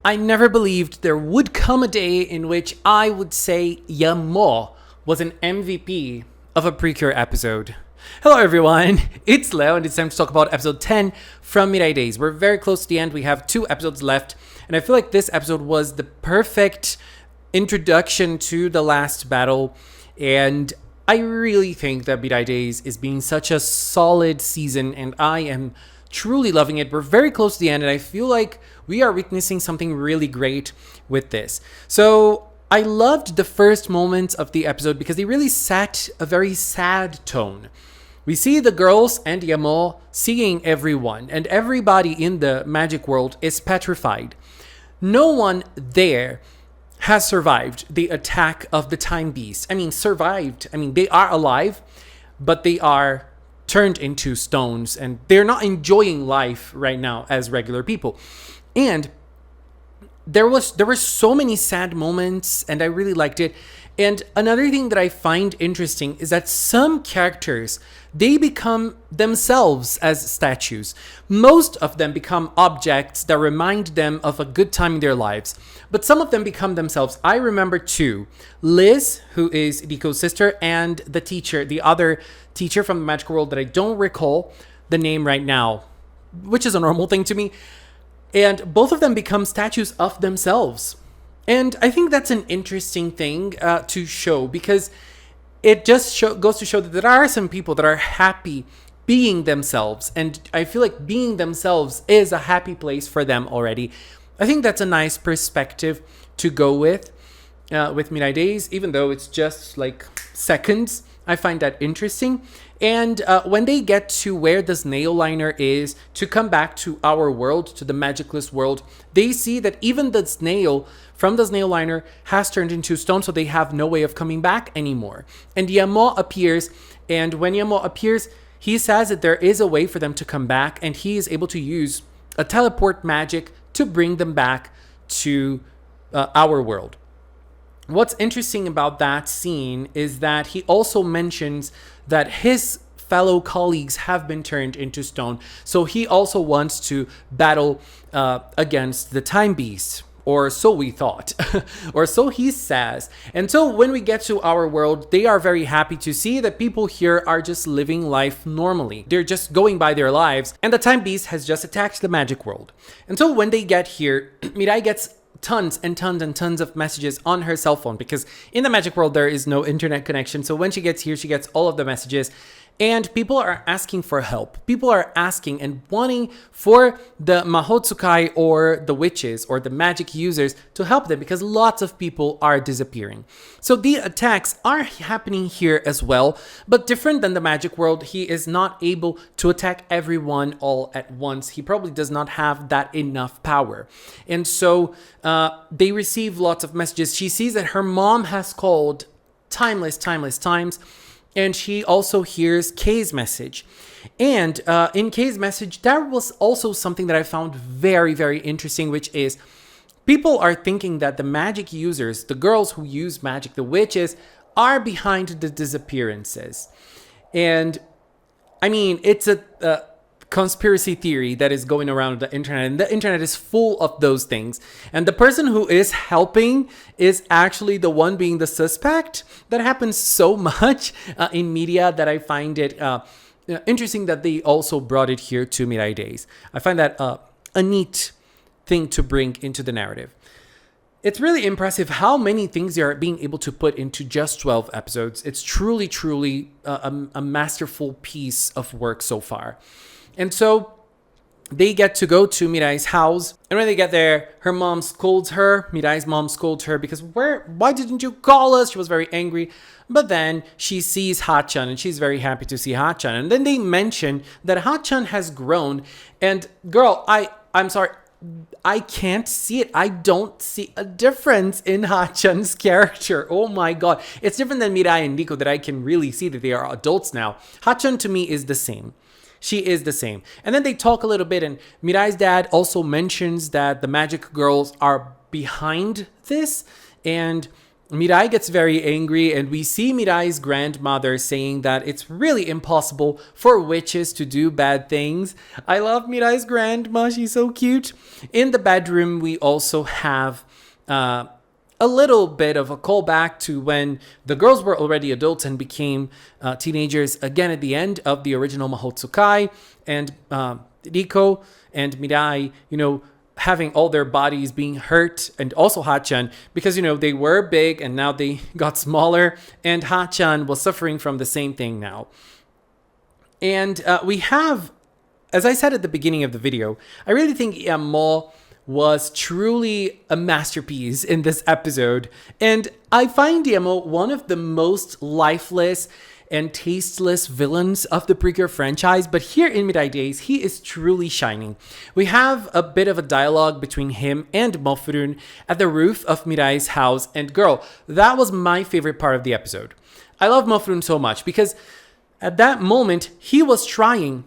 I never believed there would come a day in which I would say Yamo was an MVP of a PreCure episode. Hello everyone, it's Leo and it's time to talk about episode 10 from MIRAI Days. We're very close to the end, we have 2 episodes left, and I feel like this episode was the perfect introduction to the last battle, and I really think that MIRAI Days is being such a solid season, and I am truly loving it. We're very close to the end, and I feel like we are witnessing something really great with this. So I loved the first moments of the episode because they really set a very sad tone. We see the girls and Yamo seeing everyone, and everybody in the magic world is petrified. No one there has survived the attack of the time beast. Survived. They are alive, but they are turned into stones, and they're not enjoying life right now as regular people. And there were so many sad moments, and I really liked it. And another thing that I find interesting is that some characters, they become themselves as statues. Most of them become objects that remind them of a good time in their lives, but some of them become themselves. I remember 2. Liz, who is Riko's sister, and the teacher, the other teacher from the magical world that I don't recall the name right now, which is a normal thing to me. And both of them become statues of themselves. And I think that's an interesting thing to show, because it just goes to show that there are some people that are happy being themselves. And I feel like being themselves is a happy place for them already. I think that's a nice perspective to go with MIRAI Days, even though it's just like seconds. I find that interesting. And when they get to where the snail liner is to come back to our world, to the magicless world, they see that even the snail from the snail liner has turned into stone, so they have no way of coming back anymore. And Yamo appears, and when Yamo appears, he says that there is a way for them to come back, and he is able to use a teleport magic to bring them back to our world. What's interesting about that scene is that he also mentions that his fellow colleagues have been turned into stone. So he also wants to battle against the time beast, or so we thought, or so he says. And so when we get to our world, they are very happy to see that people here are just living life normally. They're just going by their lives, and the time beast has just attacked the magic world. And so when they get here, Mirai gets tons and tons and tons of messages on her cell phone, because in the magic world there is no internet connection. So when she gets here, she gets all of the messages, and people are asking for help. People are asking and wanting for the MAHOU TSUKAI or the witches or the magic users to help them, because lots of people are disappearing. So the attacks are happening here as well, but different than the magic world, he is not able to attack everyone all at once. He probably does not have that enough power. And so they receive lots of messages. She sees that her mom has called times, and she also hears Kay's message. And in Kay's message, there was also something that I found very, very interesting, which is people are thinking that the magic users, the girls who use magic, the witches, are behind the disappearances. And it's a conspiracy theory that is going around the internet, and the internet is full of those things. And the person who is helping is actually the one being the suspect. That happens so much in media that I find it interesting that they also brought it here to MIRAI Days. I find that a neat thing to bring into the narrative. It's really impressive how many things they are being able to put into just 12 episodes. It's truly, truly a masterful piece of work so far. And so they get to go to Mirai's house. And when they get there, her mom scolds her. Mirai's mom scolds her because why didn't you call us? She was very angry. But then she sees Ha-chan, and she's very happy to see Ha-chan. And then they mention that Ha-chan has grown. And girl, I'm sorry, I can't see it. I don't see a difference in Ha-chan's character. Oh my god. It's different than Mirai and Riko that I can really see that they are adults now. Ha-chan to me is the same. She is the same. And then they talk a little bit, and Mirai's dad also mentions that the magic girls are behind this, and Mirai gets very angry, and we see Mirai's grandmother saying that it's really impossible for witches to do bad things. I love Mirai's grandma. She's so cute. In the bedroom, we also have a little bit of a callback to when the girls were already adults and became teenagers again at the end of the original MAHOU TSUKAI, and Riko and Mirai, having all their bodies being hurt, and also Hachan, because they were big and now they got smaller, and Hachan was suffering from the same thing now. And we have, as I said at the beginning of the video, I really think Yamo was truly a masterpiece in this episode, and I find Yamo one of the most lifeless and tasteless villains of the PreCure franchise, but here in Mirai Days, he is truly shining. We have a bit of a dialogue between him and Mofurun at the roof of Mirai's house, and girl, that was my favorite part of the episode. I love Mofurun so much because at that moment, Yamo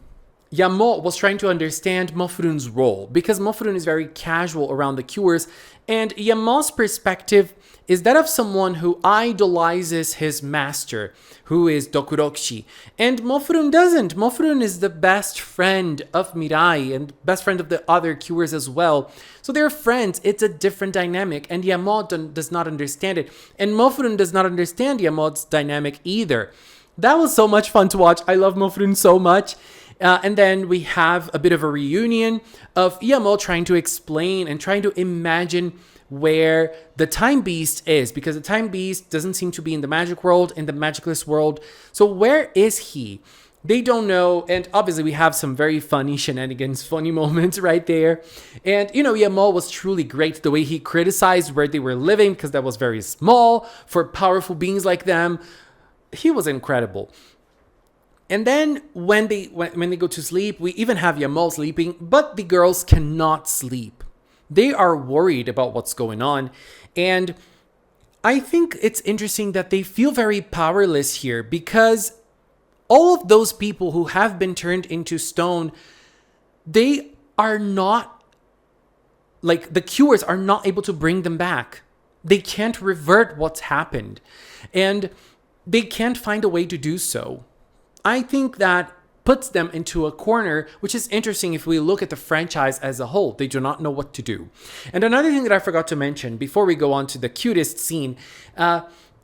was trying to understand Mofurun's role, because Mofurun is very casual around the cures, and Yamo's perspective is that of someone who idolizes his master, who is Dokurokushi. And Mofurun doesn't. Mofurun is the best friend of Mirai and best friend of the other cures as well. So they're friends. It's a different dynamic, and Yamo does not understand it. And Mofurun does not understand Yamo's dynamic either. That was so much fun to watch. I love Mofurun so much. And then we have a bit of a reunion of Yamo trying to explain and trying to imagine where the Time Beast is, because the Time Beast doesn't seem to be in the magic world, in the magicless world. So where is he? They don't know. And obviously we have some very funny shenanigans, funny moments right there. And, Yamo was truly great the way he criticized where they were living, because that was very small for powerful beings like them. He was incredible. And then when they go to sleep, we even have Yamo sleeping, but the girls cannot sleep. They are worried about what's going on. And I think it's interesting that they feel very powerless here, because all of those people who have been turned into stone, they are not, like, the cures are not able to bring them back. They can't revert what's happened. And they can't find a way to do so. I think that puts them into a corner, which is interesting if we look at the franchise as a whole. They do not know what to do. And another thing that I forgot to mention before we go on to the cutest scene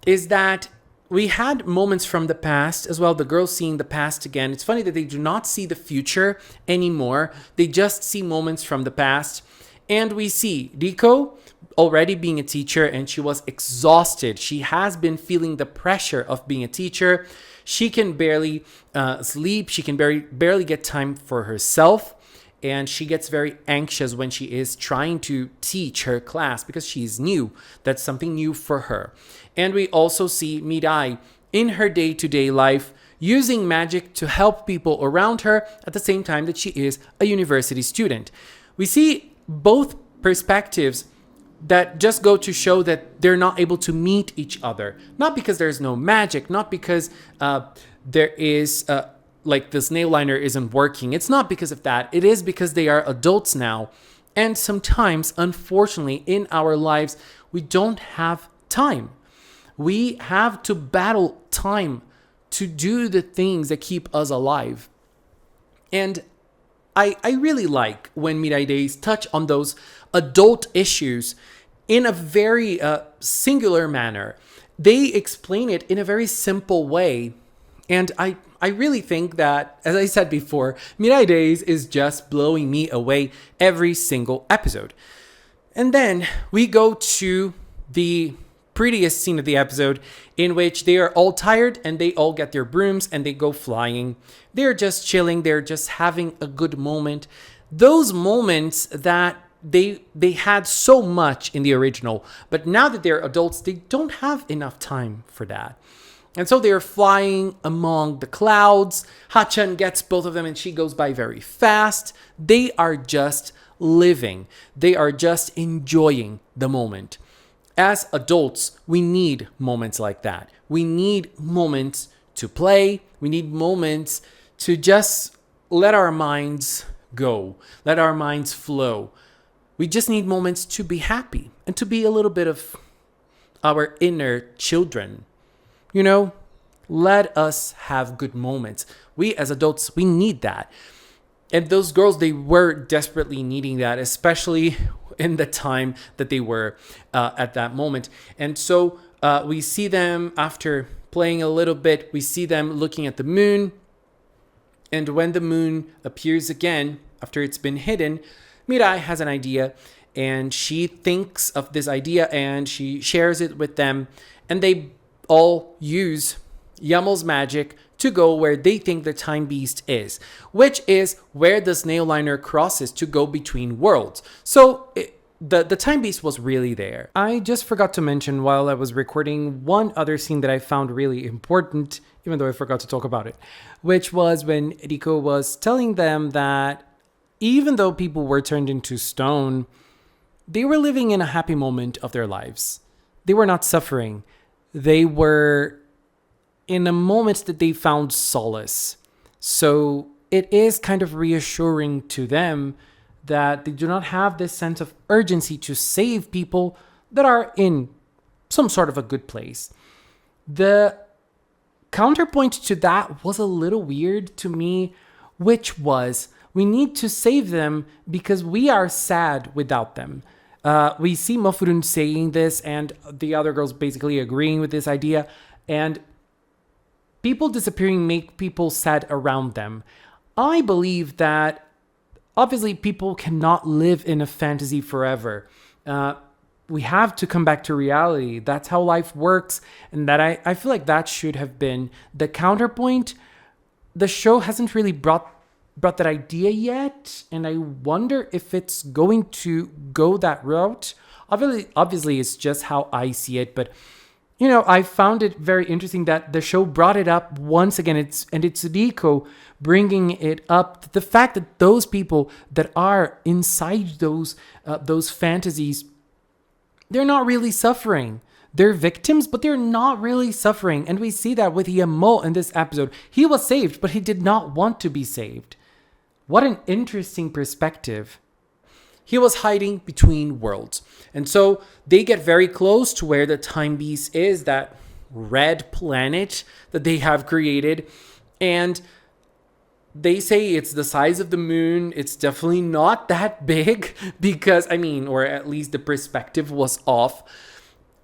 is that we had moments from the past as well. The girls seeing the past again. It's funny that they do not see the future anymore. They just see moments from the past. And we see Riko already being a teacher, and she was exhausted. She has been feeling the pressure of being a teacher. She can barely sleep. She can barely get time for herself. And she gets very anxious when she is trying to teach her class, because she's new. That's something new for her. And we also see Mirai in her day-to-day life using magic to help people around her at the same time that she is a university student. We see both perspectives that just go to show that they're not able to meet each other. Not because there's no magic, not because there is, like, this nail liner isn't working. It's not because of that. It is because they are adults now. And sometimes, unfortunately, in our lives, we don't have time. We have to battle time to do the things that keep us alive. And I really like when Mirai Days touch on those adult issues in a very singular manner. They explain it in a very simple way. And I really think that, as I said before, Mirai Days is just blowing me away every single episode. And then we go to the prettiest scene of the episode, in which they are all tired and they all get their brooms and they go flying. They're just chilling. They're just having a good moment. Those moments that they had so much in the original, but now that they're adults, they don't have enough time for that. And so they're flying among the clouds. Hachan gets both of them and she goes by very fast. They are just living. They are just enjoying the moment. As adults, we need moments like that. We need moments to play. We need moments to just let our minds go, let our minds flow. We just need moments to be happy and to be a little bit of our inner children. You know, let us have good moments. We as adults, we need that. And those girls, they were desperately needing that, especially in the time that they were at that moment. And so we see them after playing a little bit, we see them looking at the moon. And when the moon appears again, after it's been hidden, Mirai has an idea and she thinks of this idea and she shares it with them. And they all use Yamo's magic to go where they think the time beast is, which is where the snail liner crosses to go between worlds. So the time beast was really there. I just forgot to mention while I was recording one other scene that I found really important, even though I forgot to talk about it, which was when Riko was telling them that even though people were turned into stone, they were living in a happy moment of their lives. They were not suffering. They were in a moment that they found solace. So it is kind of reassuring to them that they do not have this sense of urgency to save people that are in some sort of a good place. The counterpoint to that was a little weird to me, which was we need to save them because we are sad without them. We see Mofurun saying this and the other girls basically agreeing with this idea, and people disappearing make people sad around them. I believe that obviously people cannot live in a fantasy forever. We have to come back to reality. That's how life works. And that I feel like that should have been the counterpoint. The show hasn't really brought that idea yet. And I wonder if it's going to go that route. Obviously it's just how I see it. But you know, I found it very interesting that the show brought it up once again. It's Riko bringing it up. The fact that those people that are inside those fantasies, they're not really suffering. They're victims, but they're not really suffering. And we see that with Yamo in this episode. He was saved, but he did not want to be saved. What an interesting perspective. He was hiding between worlds. And so they get very close to where the time beast is, that red planet that they have created. And they say it's the size of the moon. It's definitely not that big because, or at least the perspective was off.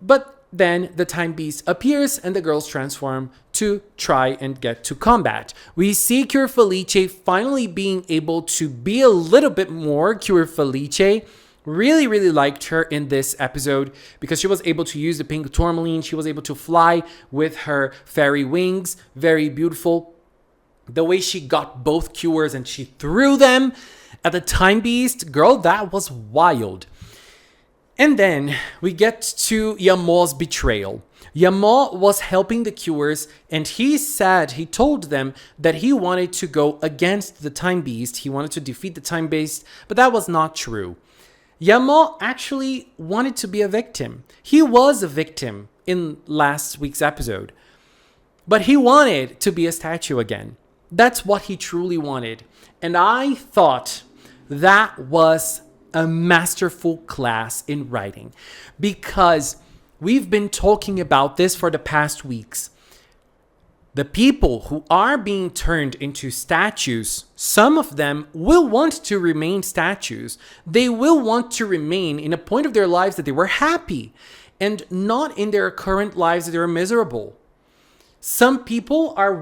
But then the time beast appears and the girls transform to try and get to combat. We see Cure Felice finally being able to be a little bit more Cure Felice. Really, really liked her in this episode because she was able to use the pink tourmaline. She was able to fly with her fairy wings. Very beautiful. The way she got both cures and she threw them at the time beast. Girl, that was wild. And then we get to Yamo's betrayal. Yamo was helping the cures and he told them that he wanted to go against the time beast. He wanted to defeat the time beast, but that was not true. Yamo actually wanted to be a victim. He was a victim in last week's episode, but he wanted to be a statue again. That's what he truly wanted. And I thought that was a masterful class in writing because we've been talking about this for the past weeks. The people who are being turned into statues, some of them will want to remain statues. They will want to remain in a point of their lives that they were happy and not in their current lives that they're miserable. Some people are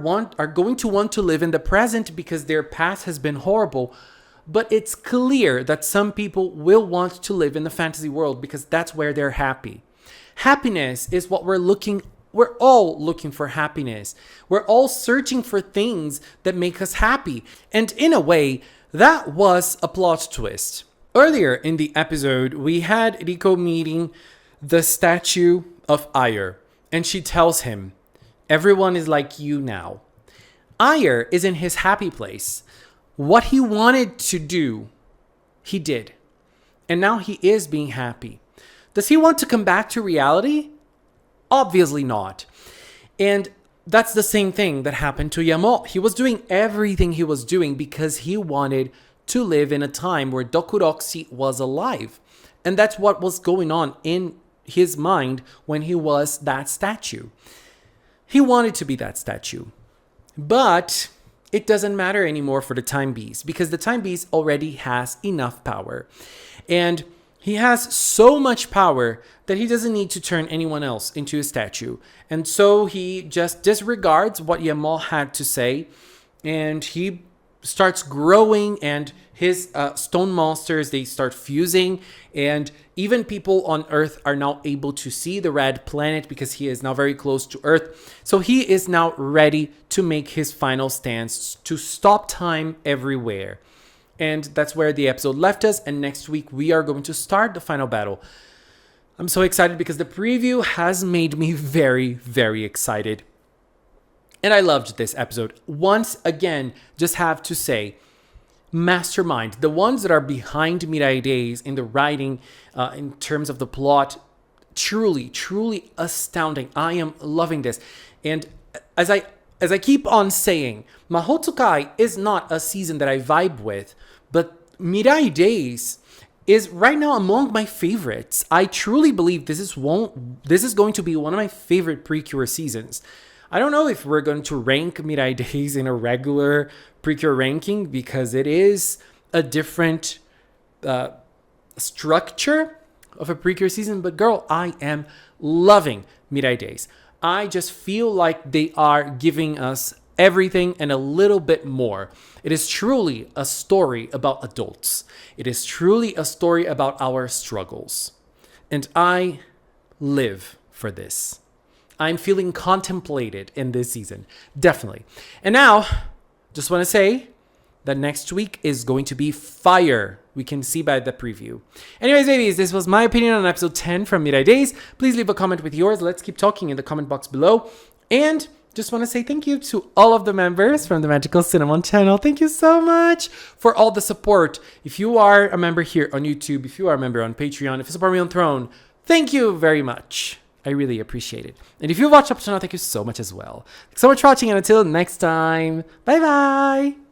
going to want to live in the present because their past has been horrible. But it's clear that some people will want to live in the fantasy world because that's where they're happy. Happiness is what we're all looking for happiness. We're all searching for things that make us happy. And in a way, that was a plot twist. Earlier in the episode, we had Riko meeting the statue of Ayer. And she tells him, everyone is like you now. Ayer is in his happy place. What he wanted to do, he did. And now he is being happy. Does he want to come back to reality? Obviously not. And that's the same thing that happened to Yamo. He was doing everything he was doing because he wanted to live in a time where Dokuroxy was alive. And that's what was going on in his mind when he was that statue. He wanted to be that statue. But it doesn't matter anymore for the Time Beast because the Time Beast already has enough power. And he has so much power that he doesn't need to turn anyone else into a statue. And so he just disregards what Yamal had to say, and he starts growing, and his stone monsters, they start fusing, and even people on Earth are now able to see the red planet because he is now very close to Earth. So he is now ready to make his final stance to stop time everywhere. And that's where the episode left us. And next week, we are going to start the final battle. I'm so excited because the preview has made me very, very excited. And I loved this episode. Once again, just have to say, mastermind, the ones that are behind Mirai Days in the writing, in terms of the plot, truly, truly astounding. I am loving this. And as I keep on saying, MAHOU TSUKAI is not a season that I vibe with, but Mirai Days is right now among my favorites. I truly believe this is going to be one of my favorite PreCure seasons. I don't know if we're going to rank Mirai Days in a regular PreCure ranking because it is a different structure of a PreCure season, but girl, I am loving Mirai Days. I just feel like they are giving us everything and a little bit more. It is truly a story about adults. It is truly a story about our struggles. And I live for this. I'm feeling contemplated in this season. Definitely. And now, just want to say that next week is going to be fire. We can see by the preview. Anyways, babies, this was my opinion on episode 10 from Mirai Days. Please leave a comment with yours. Let's keep talking in the comment box below. And just want to say thank you to all of the members from the Magical Cinnamon channel. Thank you so much for all the support. If you are a member here on YouTube, if you are a member on Patreon, if you support me on Throne, thank you very much. I really appreciate it. And if you watch up to now, thank you so much as well. Thanks so much for watching, and until next time, bye-bye.